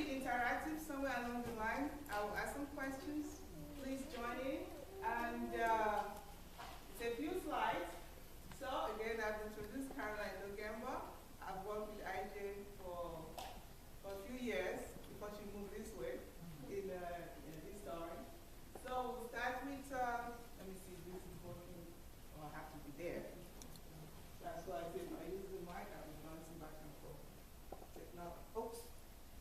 be interactive somewhere along the line. I will ask some questions. Please join in. And it's a few slides. So again, I've introduced Caroline Logemba. I've worked with IJ for a few years before she moved this way in this story. So we'll start with, let me see if this is working. Oh, I have to be there. That's why I said if I use the mic, I'll be bouncing back and forth.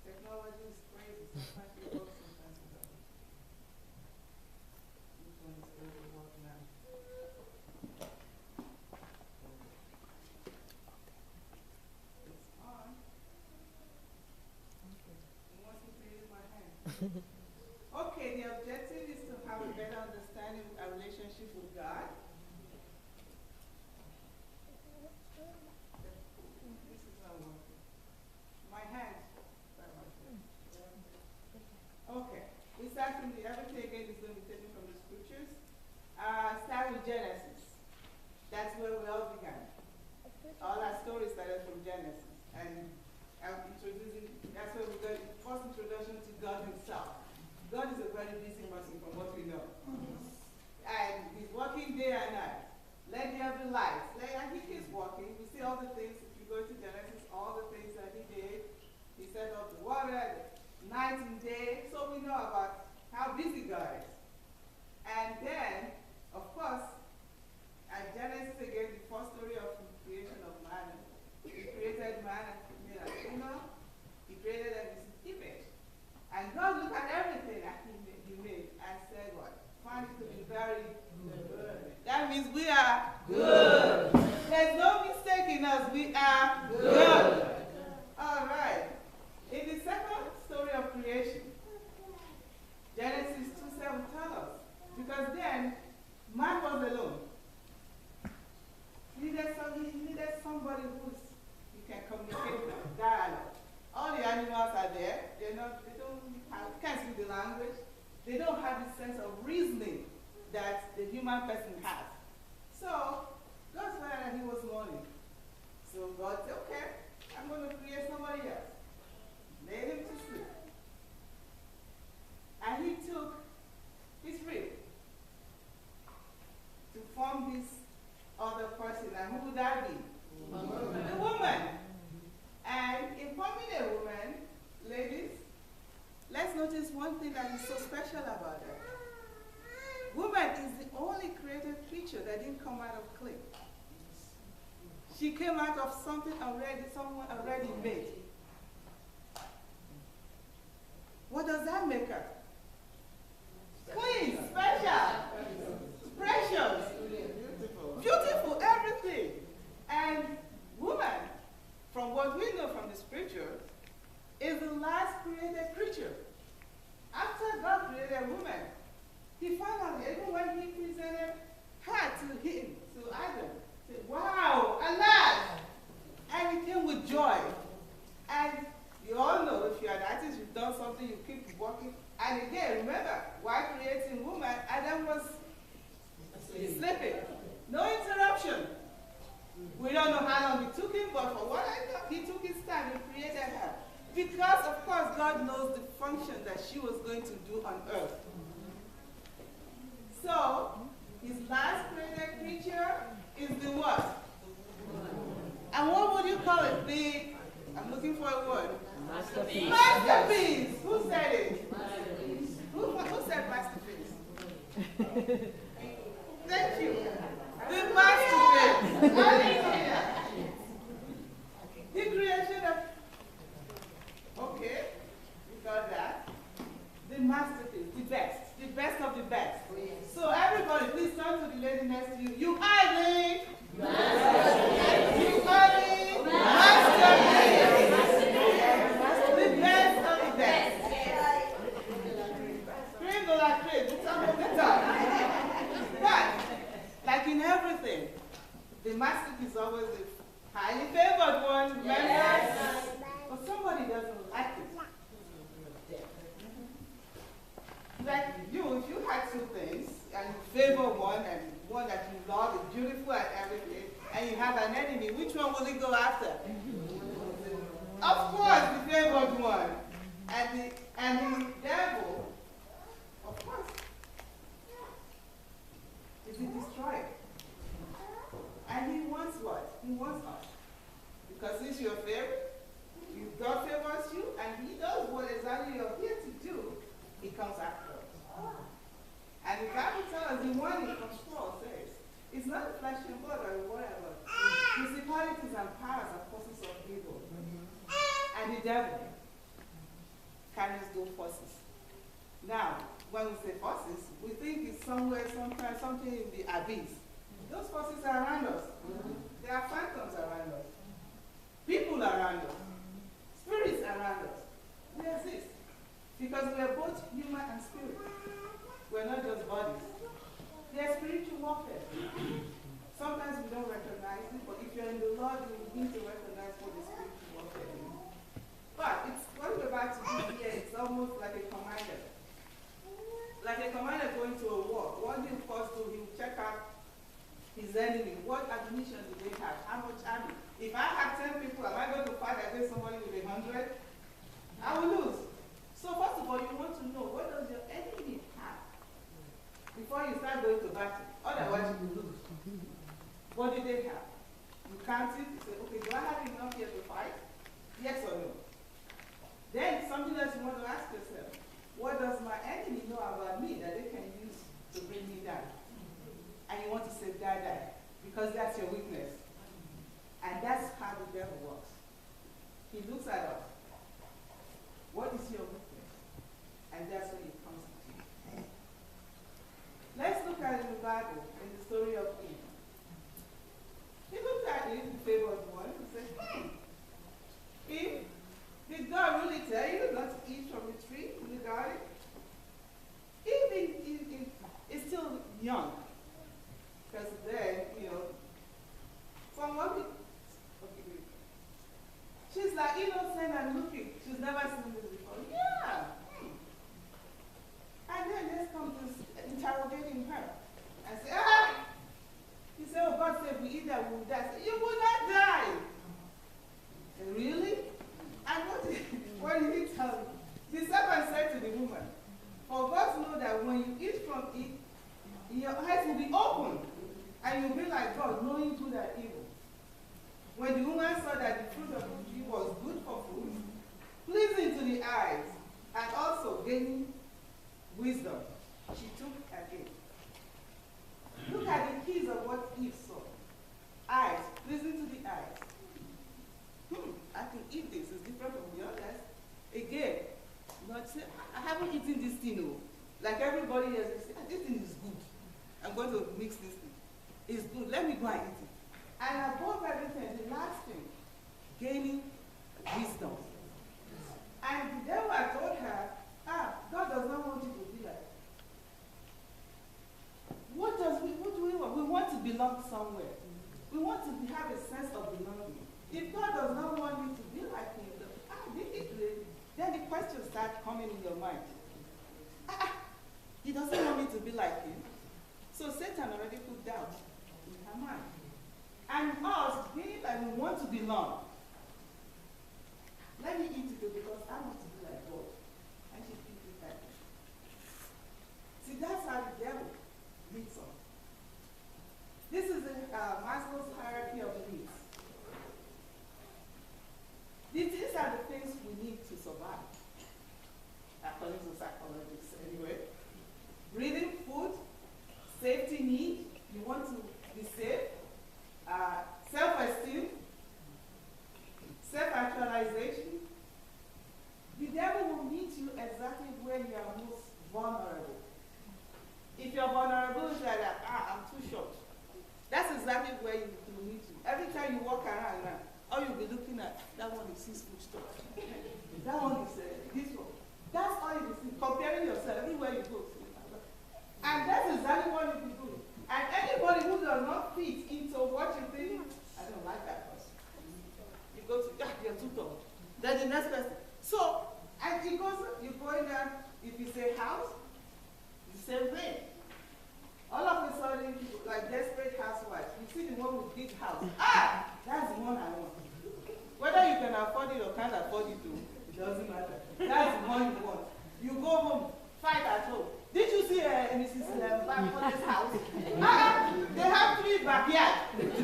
Technology is crazy. Sometimes it works, sometimes it doesn't. Which one is going to work now? It's on. It wants me to use my hand. Okay, the objective is to have a better understanding of our relationship with God. This is not working. My hand. Okay, we start from everything again is going to be taken from the scriptures. Start with Genesis. That's where we all began. All our stories started from Genesis. And I'm introducing, that's where we got the first introduction to God himself. God is a very busy person from what we know. And he's working day and night. Let there be light. And he keeps working. We see all the things, if you go to Genesis, all the things that he did. He set up the water, night and day, so we know about how busy God is. And then, of course, at Genesis again, the first story of the creation of man. He created man and female and female. He created them in his image. And God looked at everything that he made and said what? Find it to be very good. That means we are good. There's no mistake in us. We are good. All right. In the second story of creation, Genesis 2:7 tells us, because then man was alone. He needed somebody who you can communicate with, dialogue. All the animals are there. Can't speak the language. They don't have the sense of reasoning that the human person has. So God saw that he was lonely. So God said, okay, I'm going to create somebody else. Laid him to sleep. And he took his rib to form this other person. And who would that be? The woman. And in forming a woman, ladies, let's notice one thing that is so special about her. Woman is the only created creature that didn't come out of clay. She came out of something already, someone already made. What does that make her? Clean, special, precious, beautiful, everything. And woman, from what we know from the scripture, is the last created creature. After God created woman, he finally, even when he presented her to him, to Adam, said, wow, alas! And he came with joy. And you all know, if you are an artist, you've done something, you keep working. And again, remember, while creating woman, Adam was sleeping. No interruption. We don't know how long it took him, but for what I know, he took his time and created her. Because, of course, God knows the function that she was going to do on earth. So, his last created creature is the what? And what would you call it? I'm looking for a word. Masterpiece. Masterpiece. Who said it? Masterpiece. Who said masterpiece? Thank you. The masterpiece. Hallelujah. The creation of. Okay, we got that. The masterpiece, the best of the best. So everybody, please turn to the lady next to you. You are the masterpiece. You are the masterpiece. The best of the best. Scream the like crazy, some of the time. But, like in everything, the masterpiece And the devil, of course, is a destroyer. And he wants what? He wants us. Because he's your favorite, God favors you, and he knows what exactly you're here to do, he comes after us. And the Bible tells us, the one in control says, it's not the flesh and blood or whatever. Principalities and powers and forces of evil. And the devil carries those forces. Now, when we say forces, we think it's somewhere, sometimes, something in the abyss. Those forces are around us. There are phantoms around us. People around us. Spirits around us. We exist. Because we are both human and spirit. We're not just bodies. There's spiritual warfare. Sometimes we don't recognize it, but if you're in the Lord, you need to recognize what the spiritual warfare is. But it's what we're about to do here, it's almost like a commander. Like a commander going to a war. What do you first do? He will check out his enemy. What ammunition do they have? How much army? If I have 10 people, am I going to fight against somebody with 100? I will lose. So first of all, you want to know, what does your enemy have before you start going to battle? Otherwise, you will lose. What do they have? You count it, you say, okay, do I have enough here to fight? Yes or no? Then something else you want to ask yourself, what does my enemy know about me that they can use to bring me down? And you want to safeguard that, because that's your weakness. And that's how the devil works. He looks at us. What is your weakness? And that's when it comes to you. Let's look at it in the Bible, in the story of Eve. He looked at Eve, the favored one, and said, Eve, did God really tell you not to eat from the tree in the garden? Eve is still young. Because then, from what we, she's like innocent and looking. She's never seen this before. Yeah. And then let's come to interrogating her and say, he said, oh, God said, if we eat that, we will die. Say, you will not die. Say, really? And what did he tell me? The serpent said to the woman, for God to know that when you eat from it, your eyes will be open, and you'll be like God, knowing good and evil. When the woman saw that the fruit of the tree was good for food, pleasing to the eyes, and also gaining wisdom, she took and ate. Look at the keys of what Eve saw. Eyes, pleasing to the eyes. I can eat this. It's different from the others. Again, not say, I haven't eaten this thing, no. Like everybody else, they say, this thing is good. I'm going to mix this thing. It's good. Let me go and eat it. And above everything, the last thing, gaining wisdom. And the devil had told her, God does not want you to be like. What do we want? We want to belong somewhere. We want to have a sense of belonging. If God does not want you to be like him, then the questions start coming in your mind. He doesn't want me to be like him. So Satan already put doubt in her mind. And us, being like we want to belong. Let me eat it because I want to be like God. And she thinks it that way. See, that's how the devil leads us. This is Maslow's hierarchy of needs. These are the things we need to survive, according to psychologists anyway. Breathing, food, safety need, you want to be safe, self-esteem, self-actualization. The devil will meet you exactly where you are most vulnerable. If you're vulnerable, it's like, I'm too short. That's exactly where you will meet you. Every time you walk around now, all you'll be looking at, that one is 6 foot tall. That one is this one. That's all you see. Comparing yourself everywhere you go. And that's exactly what you do. And anybody who does not fit into what you think, I don't like that person. You go to, you're too tall. Then the next person. So, and it goes, you go in there, if you say house, you say rent. All of a sudden, like desperate housewives, you see the one with big house. That's the one I want. Whether you can afford it or can't afford it, it doesn't matter. That's the one you want. You go home, fight at home. Did you see Mrs. Bankola's house? They have 3 backyards. They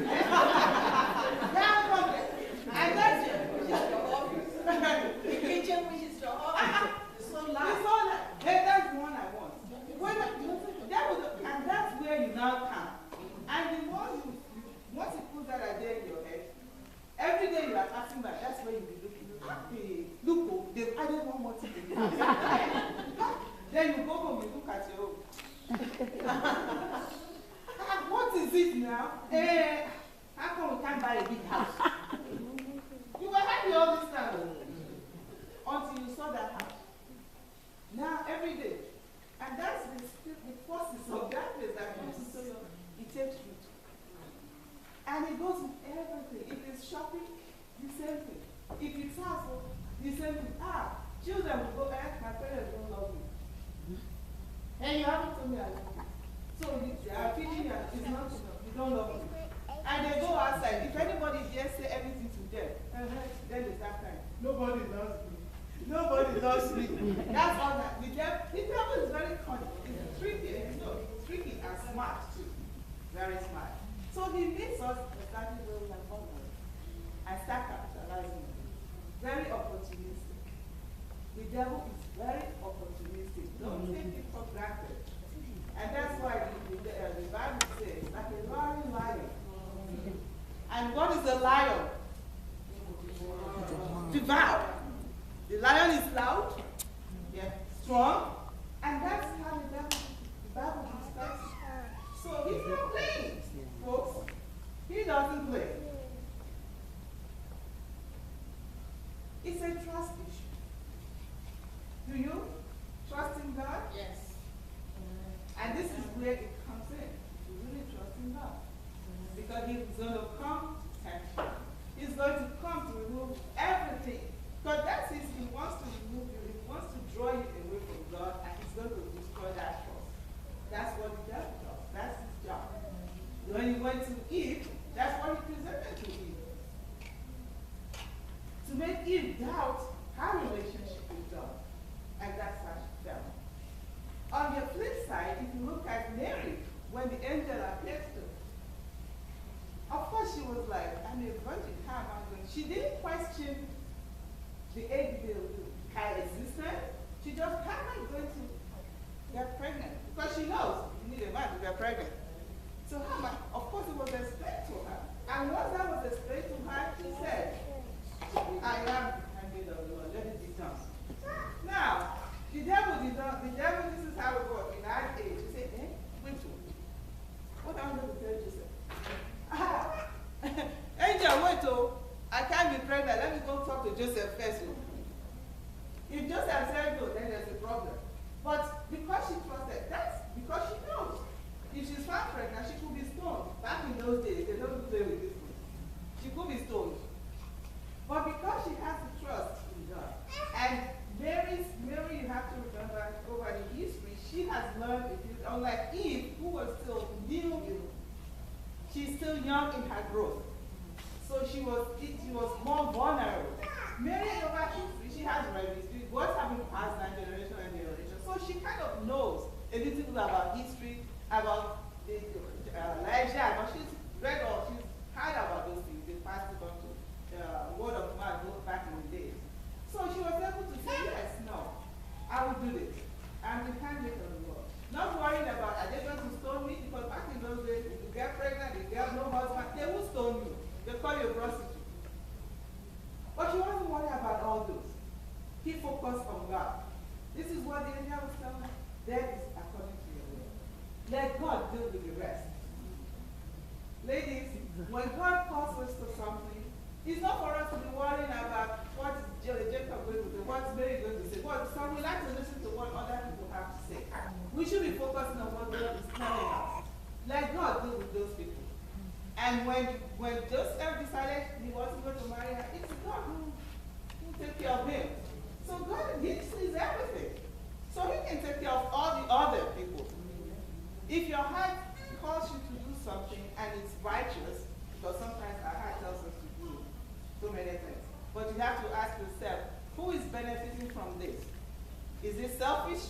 have problem. And that's it. The kitchen, which is your office. It's so loud. It's all that. That's the one I want. And that's where you now come. And the more once you put that idea in your head, every day you are passing by, that's where you'll be looking. Look, they've added one more thing. Then you go home, you look at your own. What is it now? How come we can't buy a big house? You were happy all this time until you saw that house. Now, every day. And that's the forces of darkness that comes into your, it takes root. And it goes with everything. If it's shopping, the same thing. If it's household, the same thing. Children will go, my parents don't love me. And you haven't told me I love you. So they are teaching you, it's not enough, you don't love me. And they go outside. If anybody just say everything to them, then they start crying. Nobody loves me. Nobody loves me. That's all that. The devil is very cunning. It's tricky, tricky and smart too. Very smart. So he makes us exactly where we are coming and start capitalizing on it. Very opportunistic. The devil is very opportunistic. Don't take it for granted. And that's why the Bible says, like a roaring lion. And what is a lion? Devour. The lion is loud, strong, and that's how the Bible describes it. So he's not playing, folks. He doesn't play. It's a trust issue. Do you trust in God? Yes. And this is where it comes in. You really trust in God. Because he's going to come to tempt you. He's going to come to remove everything. Because that's his, he wants to remove you. He wants to draw you away from God, and he's going to destroy that trust. That's what the devil does. That's his job. When he went to Eve, that's what he presented to Eve. To make Eve doubt her relationship with God. And that's how she fell. On the flip side, if you look at Mary, when the angel appeared to her, of course she was like, I'm a virgin, how am I going? She didn't question the her existence. She just, how am I going to get pregnant? Because she knows you need a man to get pregnant. So how am I? Of course it was explained to her. And once that was explained to her, she said, I am the handmaid of the Lord, let it be done. Now, the devil, this is how it works. In our age, you say, wait to what am I going to tell Joseph? Angel, wait to I can't be pregnant. Let me go talk to Joseph first. If Joseph said no, then there's a problem. But because she trusted, that's because she knows. If she's found pregnant, she could be stoned. Back in those days, they don't play with this one. She could be stoned. But because she has to trust in God, and Mary, you have to remember over the history, she has learned, unlike Eve, who was still new, she's still young in her growth. So she was more vulnerable. Mary over history, she has read history. Words have been passed down generation and generation. So she kind of knows a little bit about history, about Elijah, but she's read or she's heard about those things. They passed it on to word of mouth back in the days. So she was able to say, yes, no, I will do this. I'm the candidate of the Lord. Not worrying about, are they going to stone me? Because back in those days, if you get pregnant, if you have no husband, they will stone you. They call you a prostitute. But she wasn't worried about all those. He focused on God. This is what the angel was telling her. That is according to your will. Let God deal with the rest. Ladies, when God calls us to something, it's not for us to be worrying about what is Jacob going to do, what's Mary going to say. Some we like to listen to what other people have to say. We should be focusing on what God is telling us. Let God deal with those people. And when Joseph decided he wasn't going to marry her, it's God who take care of him. So God, he sees everything. So he can take care of all the other people. If your heart calls you to do something and it's righteous, because sometimes our heart tells us to do so many things, but you have to ask yourself, who is benefiting from this? Is it selfish?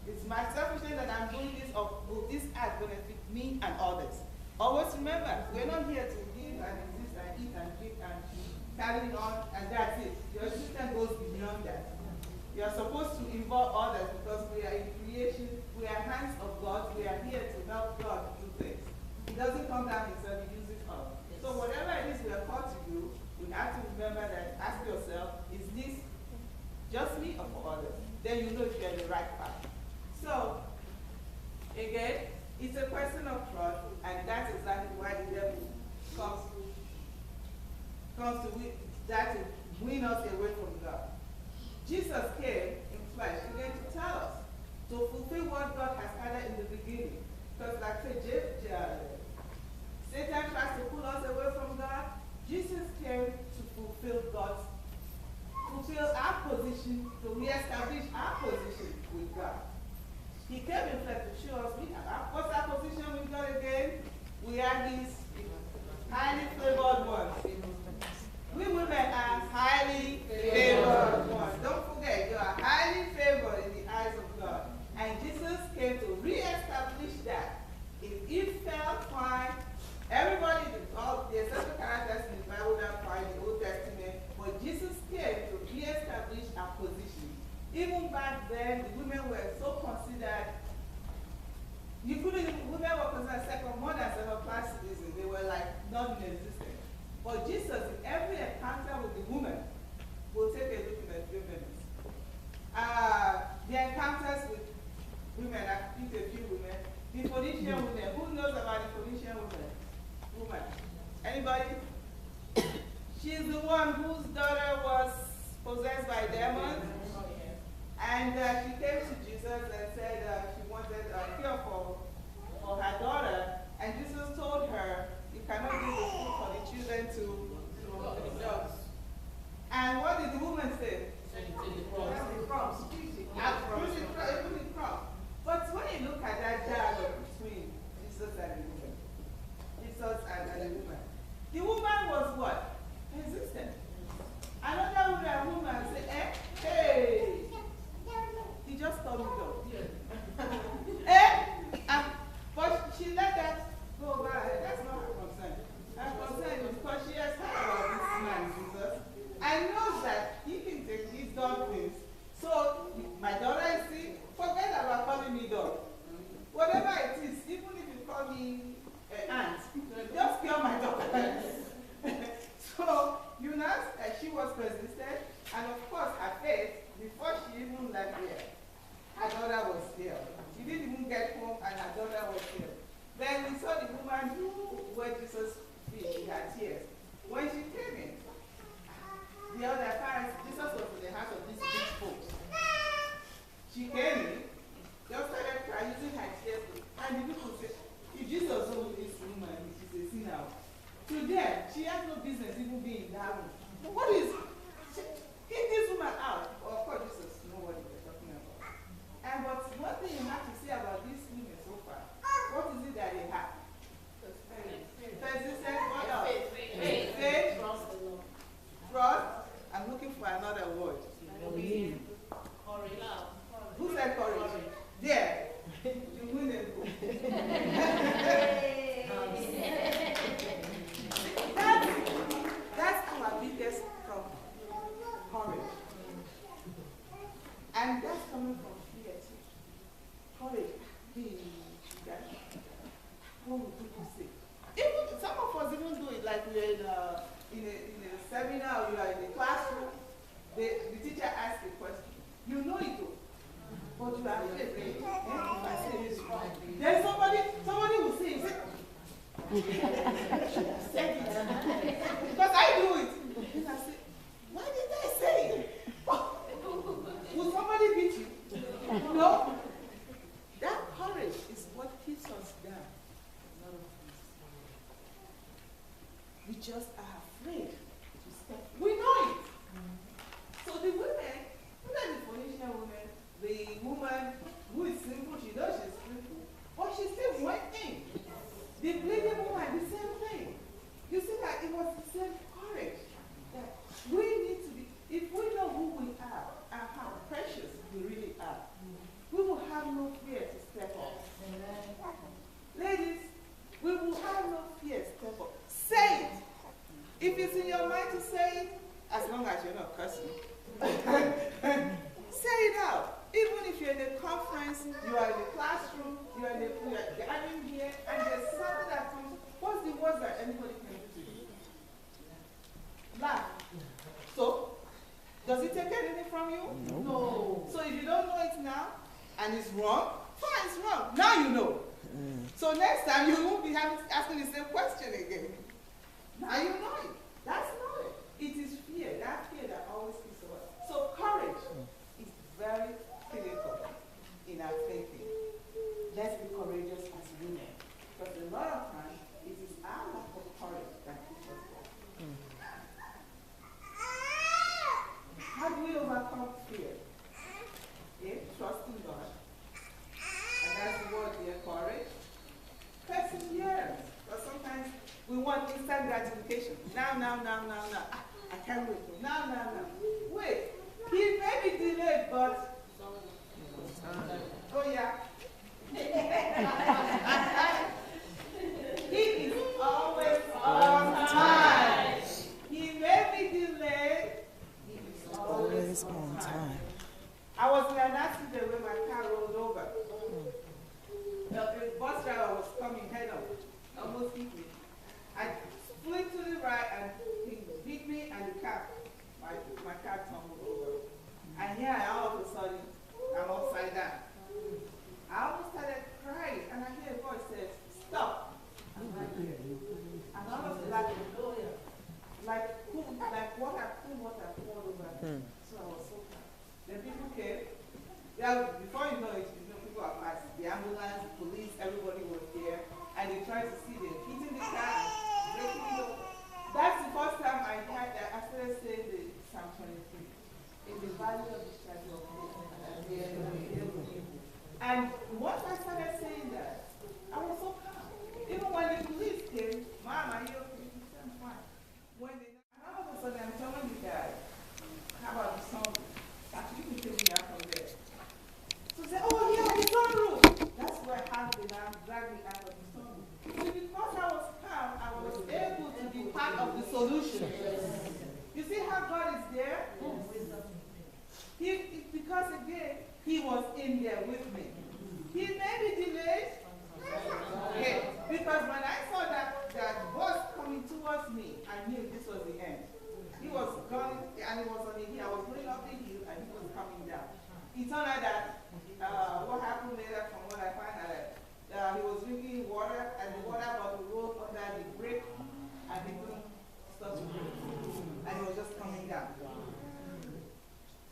Is my selfishness that I'm doing this, or will this act benefit me and others? Always remember, we're not here to live and exist and eat and drink and carry on, and that's it. Your existence goes beyond that. You are supposed to involve others because we are in creation, we are hands of God, we are here to help God do things. He doesn't come down himself, he uses us. Yes. So whatever it is we are called to do, we have to remember that, ask yourself, is this just me or for others? Then you know if you're in the right path. So, again, it's a question of trust, and that's exactly why the devil comes to win us away from God. Jesus came in flesh again to tell us, to fulfill what God has started in the beginning. Because like I said, Satan tries to pull us away from God. Jesus came to fulfill our position, to reestablish our position with God. He came in flesh to show us what's our position with God again? We are His highly favored ones. We women are highly favored ones. Don't forget, you are highly favored in the eyes of God. And Jesus came to reestablish that. If it fell, fine. Everybody, all the essential characters in the Bible that fine in the Old Testament, but Jesus came to reestablish our position. Even back then, the women were so considered. Women were considered more than second-class citizens. They were like non-existent. But Jesus, in every encounter with the woman, will take a look at a few minutes. The encounters with women, I've picked a few women. The Phoenician women. Who knows about the Phoenician woman? Anybody? She's the one whose daughter was possessed by demons. And she came to Jesus and said she wanted a cure for her daughter. And Jesus told her, you cannot give the food for the children to the dogs. And what did the woman say? The crumbs. But when you look at that dialogue between Jesus and the woman, the woman was what? Resistant. Another woman said, hey, he just told me go. But she let that go by. That's not her concern. Her concern is because she has heard about this man, Jesus, and knows that he can take these dog things. So, my daughter is sick, forget about calling me dog. Whatever it is, even if you call me aunt, just cure my daughter. So, you know, she was persistent, and of course, her faith, before she even left here, her daughter was healed. She didn't even get home, and her daughter was healed. Then we saw the woman where Jesus feet, she had tears. When she came in, the other parents, Jesus was in the house of these rich folks. She came in, just started crying, using her tears, and the people said, if Jesus told this woman, she's a sinner. To them, she has no business even being in that room. But what is, kick this woman out. Of course, Jesus knows what they're talking about. And but one thing you have to say about these women so far, what is it that they have? Persistence, what else? Faith. Trust. I'm looking for another word. Who said courage? There. You win it. That's our biggest problem. Courage. And that's coming from fear too. Courage. What would people say? Even some of us even do it like we're in a seminar or you are in a classroom. The teacher asks a question. You know it though. But you are afraid. If I say this wrong, then somebody will say it. Because I do it. And I say, why did I say it? Will somebody beat you? No. That courage is what keeps us down. We just are afraid to step. We know it. So the women, look at the Phoenician woman, the woman who is simple, she knows she's simple, but she still went in. The bleeding woman, the same thing. and it's wrong, fine, it's wrong. Now you know. So next time you won't be asking the same question again. Now you know it. That's knowledge. It is fear, that fear that always keeps us. So courage is very critical in our thinking. Let's be courageous as women. Because a lot of times, it is our lack of courage that keeps us down. How do we overcome fear? Trusting God. And that's the word there, courage. Perseverance. Because sometimes we want instant gratification. Now. I can't wait. Now. Wait. He may be delayed, but. Oh, yeah. He is always on time. He may be delayed. He is always on time. I was in an accident where my car rolled over. The bus driver was coming head on, almost hit me. I flipped to the right and he hit me and the car, my car tumbled over. And here all of a sudden, I'm upside down. I almost started crying and I hear a voice says, stop. I'm right here. And all of a sudden, like water poured over. So I was so proud. Then people came. Before you know it, people are passing. The ambulance, the police, everybody was there. And they tried to see them hitting the car and breaking it up. That's the first time I started saying the Psalm 23. In the valley of the shadow of death. And once I started saying that, I was so calm. Even when the police came, Mom, are you okay? He said, I'm fine. And all of a sudden, I'm telling you guys, how about the song? Actually, you can take me out from there. So say, oh yeah, the sunroof. That's where husband and dragged me out of the sunroof. So because I was calm, I was able to be part of the solution. You see how God is there? Because again, He was in there with me. He may be delayed. Okay. Because when I saw that bus coming towards me, I knew this was the end. He was going, and he was on the hill. I was going up the hill, and he was coming down. It turned out that what happened later, from what I find out, he was drinking water, and the water bottle rolled under the brake, and he couldn't stop the brake. And he was just coming down.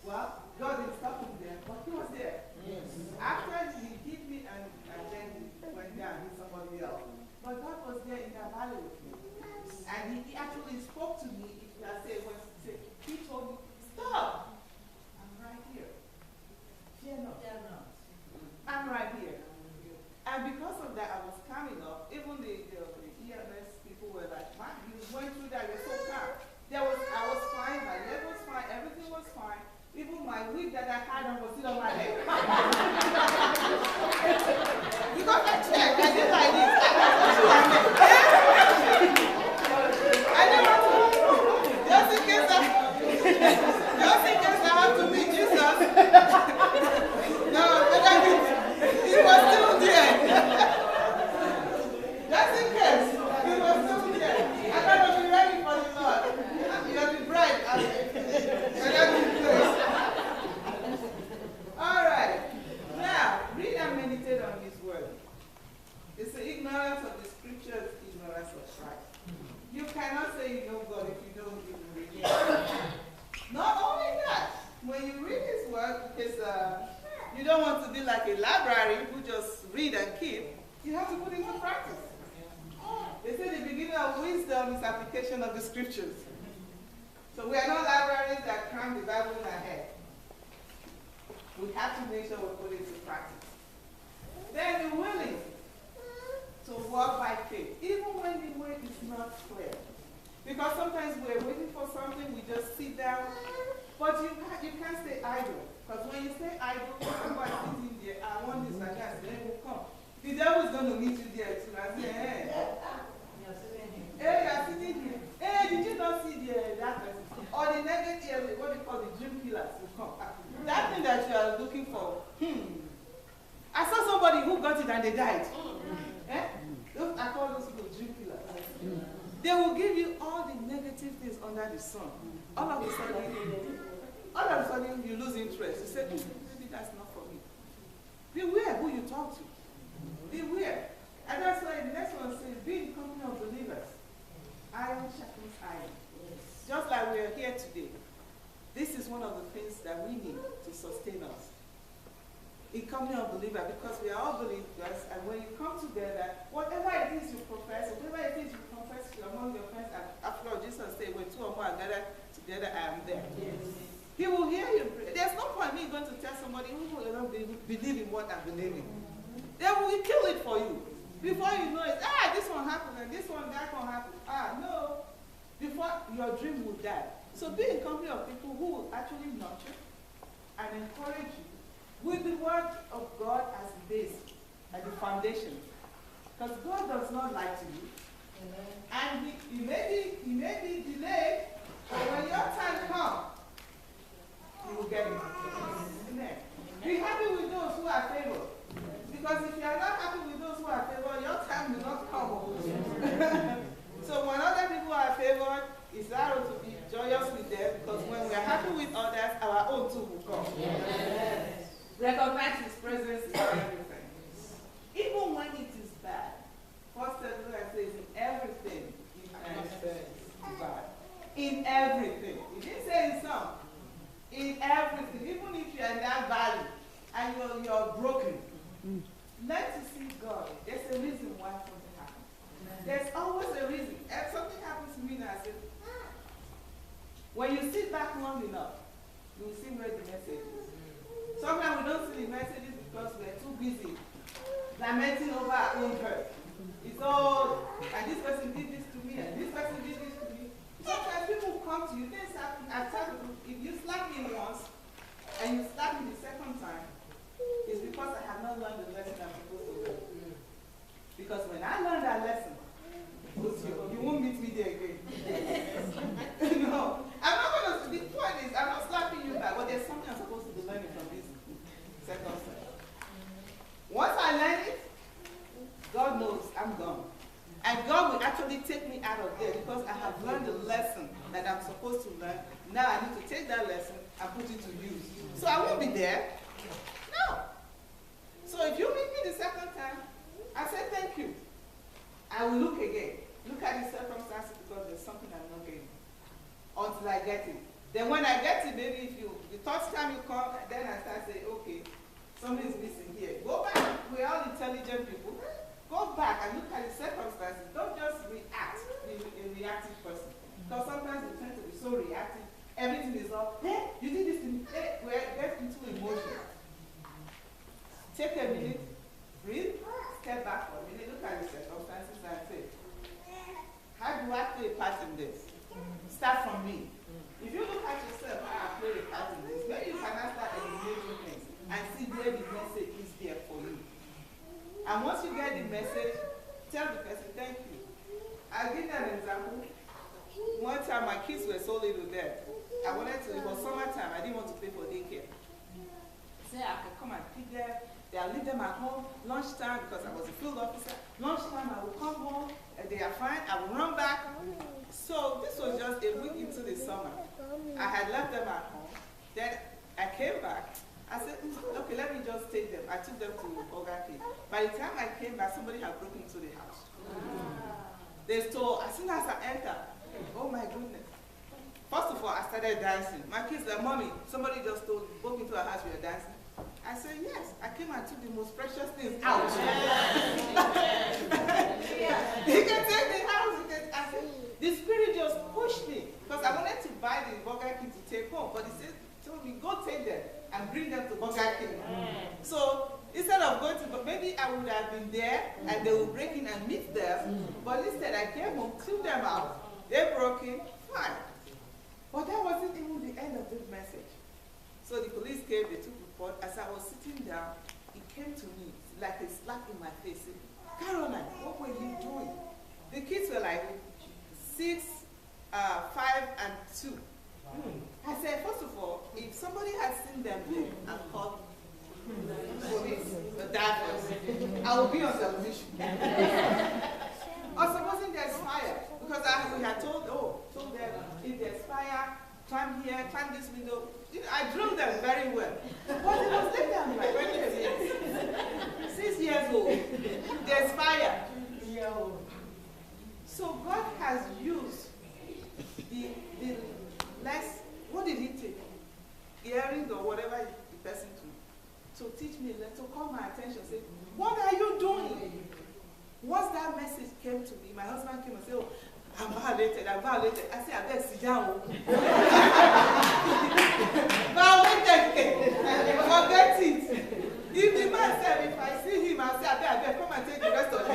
Well, God didn't stop him there, but he was there. Yes. After he hit me, and then he went down, hit somebody else. But God was there in that valley with me. And he actually spoke to me. He told me, stop. I'm right here. Fear not. I'm right here. And because of that, I was calm enough. Even the EMS people were like, man, you went through that, you're so calm. I was fine, my leg was fine, everything was fine. Even my wig that I had on was still on my head. Because I checked, I did like this. I didn't want to, just in case I have to meet Jesus. No, but he was still there. Just in case, he was still there. I gotta be ready for the Lord. You gotta be bright. I gotta be placed. All right. Now, read and meditate on His word. It's the ignorance of the scriptures, ignorance of Christ. You cannot say you know God if you don't even read it. Not only that, when you read His word, because you don't want to be like a library who just read and keep, you have to put it into practice. They say the beginning of wisdom is application of the scriptures. So we are not libraries that cram the Bible in our head. We have to make sure we put it into practice. Then be willing to walk by faith, even when the way is not clear. Because sometimes we're waiting for something, we just sit down. But you can't stay idle. Because when you stay idle, somebody sitting there, I want this, like that, then will come. The devil's going to meet you there too. I say, hey, you're sitting here. Hey, did you not see that person? Or the negative, what they call the dream killers will come. That thing that you are looking for, I saw somebody who got it and they died. I call those people dream killers. They will give you all the negative things under the sun. All of a sudden, you lose interest. You say, maybe that's not for me. sustain us. In company of believers, because we are all believers, and when you come together, whatever it is you profess, whatever it is you confess to among your friends, and after all, Jesus said, when two or more are gathered together, I am there. Yes. He will hear you pray. There's no point me going to tell somebody who will not believe in what I believe in. They will kill it for you. Before you know it, this one happened, and this one, that one happened. No. Before your dream will die. So be in company of people who will actually nurture and encourage you with the word of God as the base and the foundation. Because God does not lie to you. Amen. And he may be delayed, but when your time comes, you will get it. Amen. Be happy with those who are favored. Because if you are not happy with those who are favored, your time will not come. So when other people are favored, it's hard to be joyous with them, because when we are happy with others, our own too will come. Yes. Recognize His presence in everything. Even when it is bad. First Thessalonians says, in everything, bad. In everything. He didn't say in some. In everything. Even if you are in that valley and you're broken, learn to see God. There's a reason why something happens. There's always a reason. If something happens to me now, I say, when you sit back long enough, you will see where the message is. Sometimes we don't see the messages because we're too busy lamenting over our own hurt. It's all, and this person did this to me, and this person did this to me. Sometimes people come to you, if you slap me once, and you slap me the second time, it's because I have not learned the lesson I'm supposed to learn. Because when I learned that lesson, you won't meet me there again. No. I'm not going to, the point is, I'm not slapping you back, but there's something I'm supposed to be learning from this second time. Once I learn it, God knows I'm gone. And God will actually take me out of there because I have learned the lesson that I'm supposed to learn. Now I need to take that lesson and put it to use. So I won't be there. No. So if you meet me the second time, I say thank you. I will look again. Look at the circumstances because there's something I'm not getting. Until I get it. Then when I get it, maybe if the third time you come, then I start saying, okay, something is missing here. Go back. We're all intelligent people. Go back and look at the circumstances. Don't just react, be a reactive person. Because sometimes we tend to be so reactive. Everything is all, hey, you did this to me. Hey, we get into emotion. Take a minute, breathe, step back for a minute, look at the circumstances and say, how do I play a part in this? Start from me. If you look at yourself, how I play a part in this, maybe you can start eliminating things and see where the message is there for you. And once you get the message, tell the person, thank you. I'll give you an example. One time my kids were so little there. It was summertime, I didn't want to pay for daycare. I said I could come and pick them. I'll leave them at home. Lunchtime, because I was a field officer. Lunchtime, I will come home, and they are fine. I will run back. So this was just a week into the summer. I had left them at home. Then I came back. I said, okay, let me just take them. I took them to Burger King. By the time I came back, somebody had broken into the house. They stole, as soon as I entered, oh my goodness. First of all, I started dancing. My kids said, Mommy, somebody just broke into our house, we were dancing. I said, yes. I came and took the most precious things out. He can take the house. I said, the spirit just pushed me. Because I wanted to buy the Burger King to take home. But he said, told me, go take them and bring them to Burger King. So instead of going to, maybe I would have been there and they would break in and meet them. But instead I came home, took them out. They broke in, fine. But that wasn't even the end of the message. So the police came, they took report. As I was sitting down, it came to me like a slap in my face. Caroline, what were you doing? The kids were like 6, 5, and 2. I said, first of all, if somebody had seen them there and called police, the divers, I would be on television. Or supposing there's fire, because we had told them, if there's fire, climb here, climb this window. You know, I drilled them very well. But it was later, I'm like, 20 years, 6 years old, there's fire. So God has used the less, what did he take? Earrings or whatever he violated. I violated. I said, I better sit down. Violated. Forget it. If the man said, if I see him, I'll say, I better come and take the rest of it.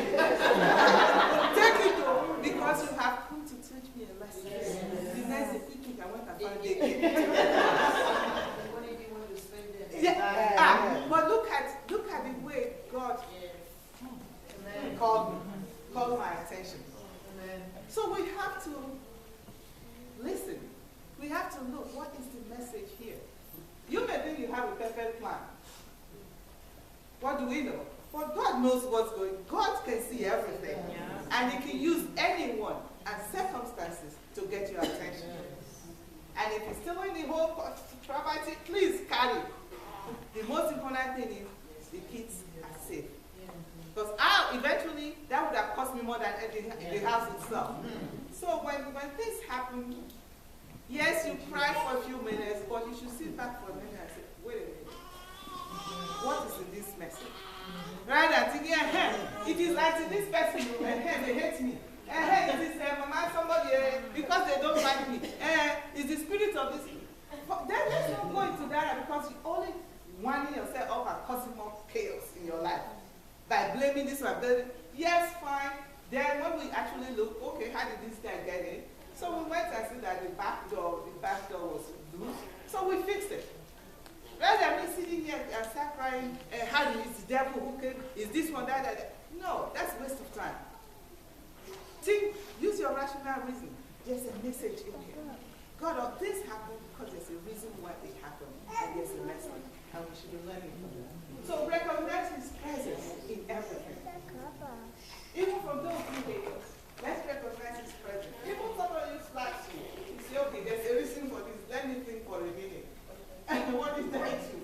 Take it though, because you have come to teach me a lesson. The next quick I went and found it. What did you want to spend it? Yeah. But look at the way God called my attention. Amen. So we have to listen. We have to look, what is the message here? You may think you have a perfect plan. What do we know? But God knows what's going on. God can see everything. Yeah. And He can use anyone and circumstances to get your attention. And if you're still in the whole property, please carry. The most important thing is the kids are safe. Because eventually, that would have cost me more than the house itself. So when things happen, yes, you cry for a few minutes, but you should sit back for a minute and say, wait a minute. What is in this message? Rather than thinking, it is like this person, they hate me. It is mama, somebody, because they don't like me. It's the spirit of this. Then let's not go into that because you're only winding yourself up and causing more chaos in your life. By blaming this one, yes, fine. Then when we actually look, okay, how did this guy get in? So we went and see that the back door was loose. So we fixed it. Rather than me sitting here and start crying, how is the devil who came? Is this one that? No, that's a waste of time. Use your rational reason. There's a message in here. God, this happened because there's a reason why it happened, and there's a lesson, and we should be learning from that. So recognize His presence in everything. Even from those behaviors, let's recognize His presence. Even somebody slaps you, you say, okay, there's a reason for this. Let me think for a minute. And what did I do?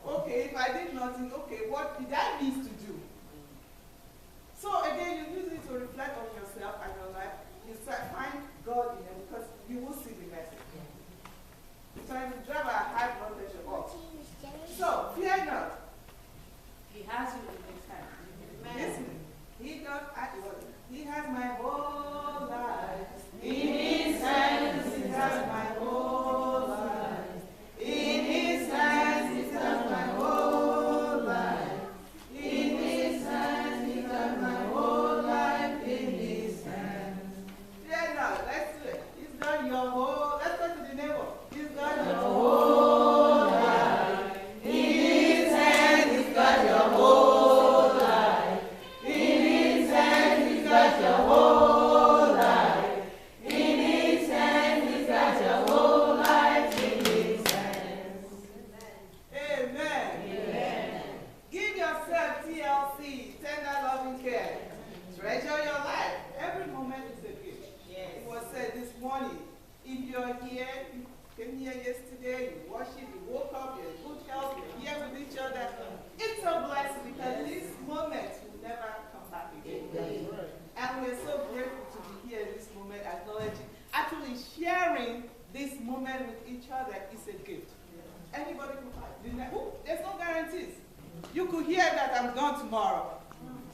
Okay, if I did nothing, okay, what did I need to do? So again, you use it to reflect on yourself and your life. You find God in it because you will see the message. So if you drive a high blood pressure up. So fear not. He has you in His hand. Listen, He has my whole life in His hands. He has my whole life in His hands. He has my whole life in His hands. He has my whole life in His hands. Yeah, now let's do it. He's got your whole. Let's go to the neighbor. He's got your whole life in His hands. He's got your whole life in His hands. He's got your whole life in His hands. He's got your whole life in His hands. Amen. Amen. Give yourself TLC, tender loving care. Treasure your life. Every moment is a gift. Yes. It was said this morning, if you're here, you came here yesterday, you worship, you woke up, you're in good health, you're here with each other. It's a blessing because this moment will never come back again. Right. And we're so grateful to be here in this moment, acknowledging, actually sharing this moment with each other is a gift. Yeah. Anybody can find. There's no guarantees. You could hear that I'm gone tomorrow.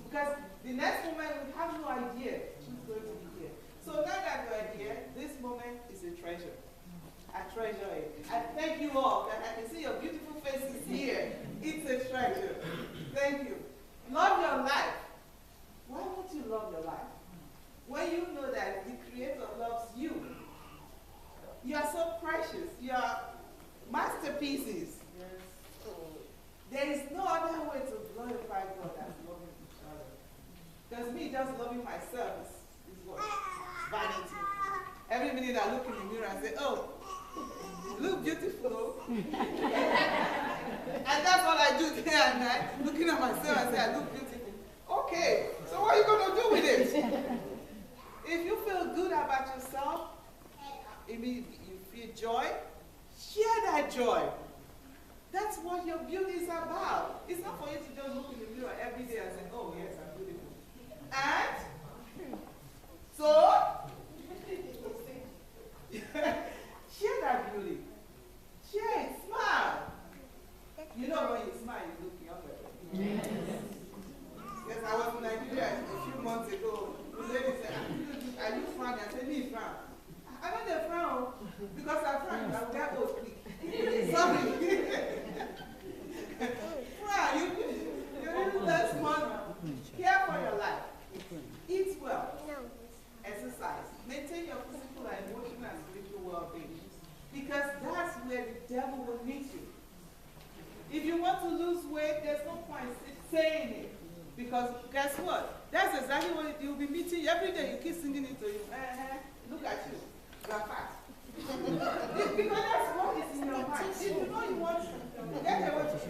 Because the next moment we have no idea who's going to be here. So now that we're here, this moment is a treasure. I treasure it. I thank you all that I can see your beautiful faces here. It's a treasure. Thank you. Love your life. Why won't you love your life? When you know that the Creator loves you. You are so precious. You are masterpieces. Yes. There is no other way to glorify God than loving each other. Because me just loving myself is what? Vanity. Every minute I look in the mirror and say, oh, you look beautiful. And that's all I do day and night, looking at myself and say, I look beautiful. Okay, so what are you going to do with it? If you feel good about yourself, if you feel joy, share that joy. That's what your beauty is about. It's not for you to just look in the mirror every day and say, oh yes, I'm beautiful. And so, share that beauty. Share it. Smile. You know when you smile, you look younger. Yes, I was in Nigeria a few months ago. The lady said, are you frowning? I said, me frown. Because I'm frank, I'll get old quick. Sorry. Wow, you really learn small. Care for your life. Eat well. Exercise. Maintain your physical and emotional and spiritual well-being. Because that's where the devil will meet you. If you want to lose weight, there's no point saying it. Because guess what? That's exactly what you'll be meeting you. Every day you keep singing it to you. Look at you. You are fat. Because that's what is in your mind. If you know you want to,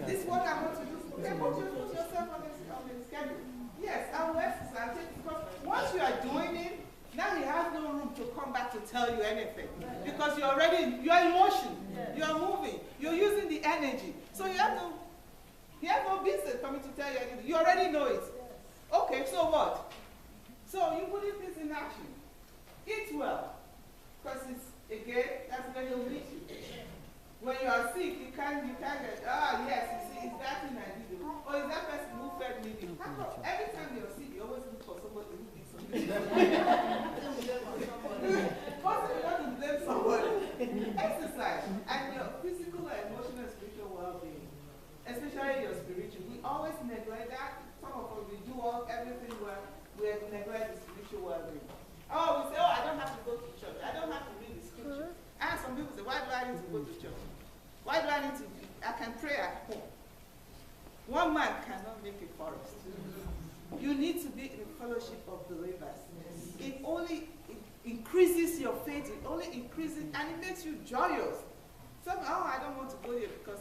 this is what I want to do. Okay, put yourself on the schedule. Yes, I will exercise it because once you are doing it, now he has no room to come back to tell you anything. Because you're already, you're in motion. You're moving. You're using the energy. So he has no business coming to tell you anything. You already know it. Okay, so what? So you put this in action. Eat well. Because it's, again, that's where he'll meet you. When you are sick, you can't get, yes, you see, it's that thing I did. Or is that person who fed me? Every time you're sick, you always look for somebody who did something. First, you want to blame somebody. Exercise and your physical and emotional and spiritual well-being, especially your spiritual. We always neglect that. Some of us, we do everything well. We neglect the spiritual well-being. Oh, we say, I don't have to go to church. I don't have to read the scripture. And some people say, why do I need to go to church? Why do I need to? I can pray at home. One man cannot make a forest. You need to be in a fellowship of believers. It only increases your faith. It only increases, and it makes you joyous. Some, I don't want to go here because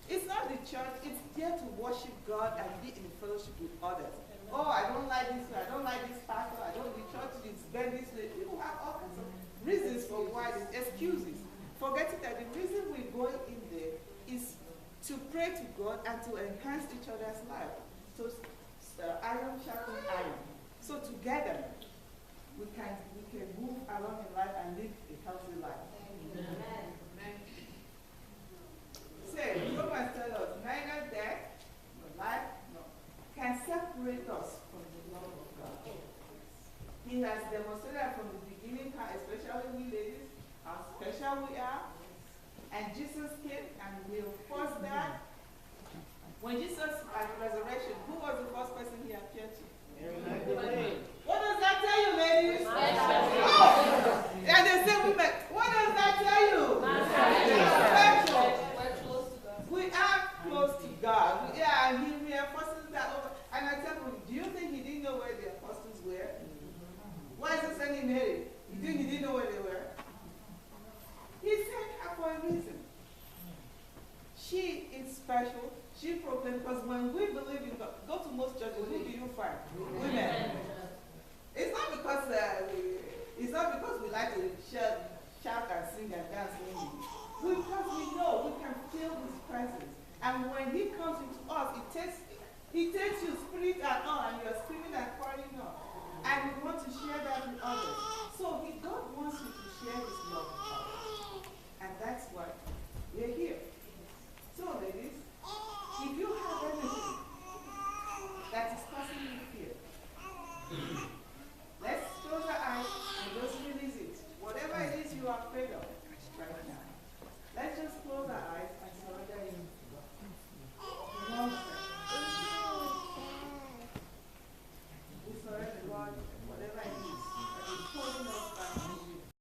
it's not the church. It's there to worship God and be in fellowship with others. Oh, I don't like this. I don't like this pastor. I don't. The church is bent this way. People have all kinds of reasons for why. Excuses. Forgetting that the reason we're going in there is to pray to God and to enhance each other's life. So iron sharpens iron. So together we can move along in life and live a healthy life. Amen. Say, Romans tells us neither death nor life can separate us from the love of God. He has demonstrated from the beginning how, especially we ladies, how special we are. And Jesus came and reinforced that. When Jesus at resurrection, who was the first person he appeared to? What does that tell you, ladies? Oh. And they say women, what does that tell you? Special. We are close to God. And he reinforces that over. And I tell you, do you think he didn't know where the apostles were? Why is he sending Mary? You think he didn't know where they were? He sent her for a reason. She is special. She proclaimed, because when we believe in God, go to most churches, who do you find? Women. It's not because we like to shout and sing and dance only. Because we know we can feel his presence. And when he comes into us, he takes you spirit and all, and you're screaming and crying out. And we want to share that with others. So God wants you to share his love with others. And that's why we're here. So ladies, if you have anything that is causing you fear, let's close our eyes and just release it. Whatever it is you are afraid of right now, let's just close our eyes